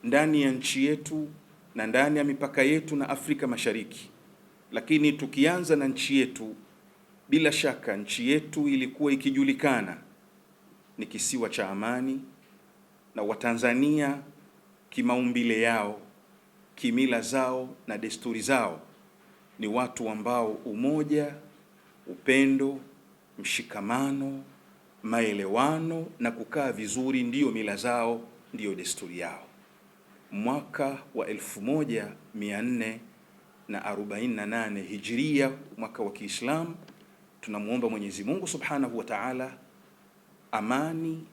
ndani ya nchi yetu na ndani ya mipaka yetu na Afrika Mashariki. Lakini tukianza na nchi yetu, bila shaka nchi yetu ilikuwa ikijulikana ni kisiwa cha amani, na Watanzania kimaumbile yao, kimila zao na desturi zao ni watu ambao umoja, upendo, mshikamano, maelewano na kukaa vizuri ndiyo mila zao, ndiyo desturi yao. Mwaka wa 1448 Hijria, mwaka wa Kiislamu, tunamuomba Mwenyezi Mungu Subhanahu wa Ta'ala amani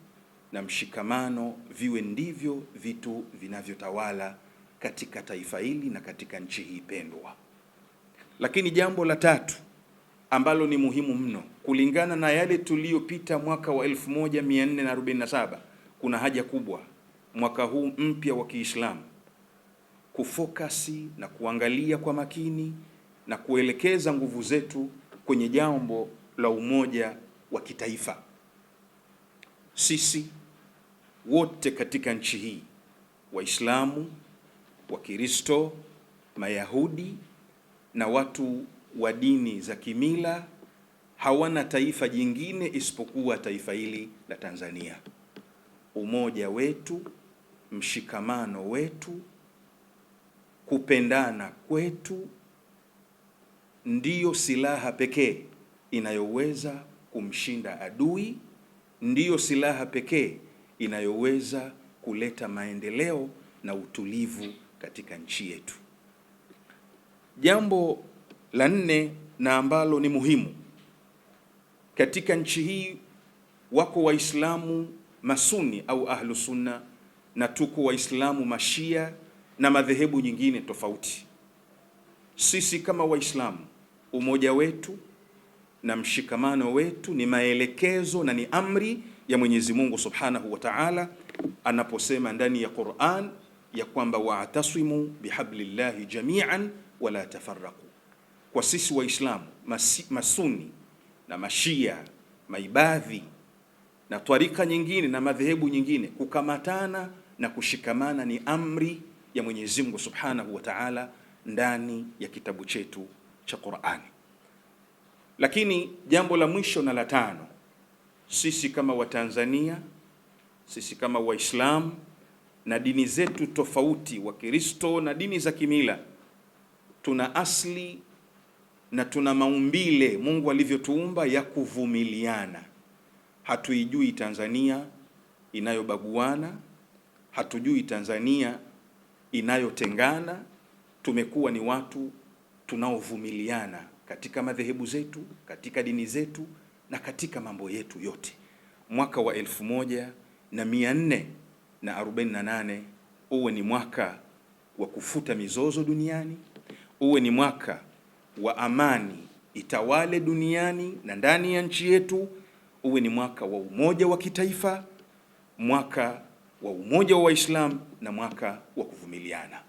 na mshikamano viwe ndivyo vitu vinavyotawala katika taifa hili na katika nchi hii pendwa. Lakini jambo la tatu ambalo ni muhimu mno, kulingana na yale tuliyopita mwaka wa 1447, kuna haja kubwa mwaka huu mpya wa Kiislamu kufokasi na kuangalia kwa makini na kuelekeza nguvu zetu kwenye jambo la umoja wa kitaifa. Sisi wote katika nchi hii, Waislamu, Wakristo, Mayahudi na watu wa dini za kimila, hawana taifa jingine isipokuwa taifa hili la Tanzania. Umoja wetu, mshikamano wetu, kupendana kwetu ndiyo silaha pekee inayoweza kumshinda adui, ndiyo silaha pekee inayoweza kuleta maendeleo na utulivu katika nchi yetu. Jambo la nne na ambalo ni muhimu, katika nchi hii wako Waislamu Masuni au Ahlu Sunna na tuko Waislamu Mashia na madhehebu nyingine tofauti. Sisi kama Waislamu, umoja wetu na mshikamano wetu ni maelekezo na ni amri ya Mwenyezi Mungu Subhanahu wa Ta'ala anaposema ndani ya Qur'an ya kwamba wa'tasimu bihablillahi jami'an wala tafarraqu. Kwa sisi Waislamu Masuni na Mashia, Maibadhi na twarika nyingine na madhehebu nyingine, kukamatana na kushikamana ni amri ya Mwenyezi Mungu Subhanahu wa Ta'ala ndani ya kitabu chetu cha Qur'ani. Lakini jambo la mwisho na la tano, sisi kama Watanzania, sisi kama Waislamu na dini zetu tofauti, Wakristo na dini za kimila, tuna asli na tuna maumbile Mungu alivyotuumba ya kuvumiliana. Hatuijui Tanzania inayobaguana, hatujui Tanzania inayotengana. Tumekuwa ni watu tunaovumiliana katika madhehebu zetu, katika dini zetu na katika mambo yetu yote. Mwaka wa 1448 uwe ni mwaka wa kufuta mizozo duniani, uwe ni mwaka wa amani itawale duniani na ndani ya nchi yetu, uwe ni mwaka wa umoja wa kitaifa, mwaka wa umoja wa Waislamu na mwaka wa kuvumiliana.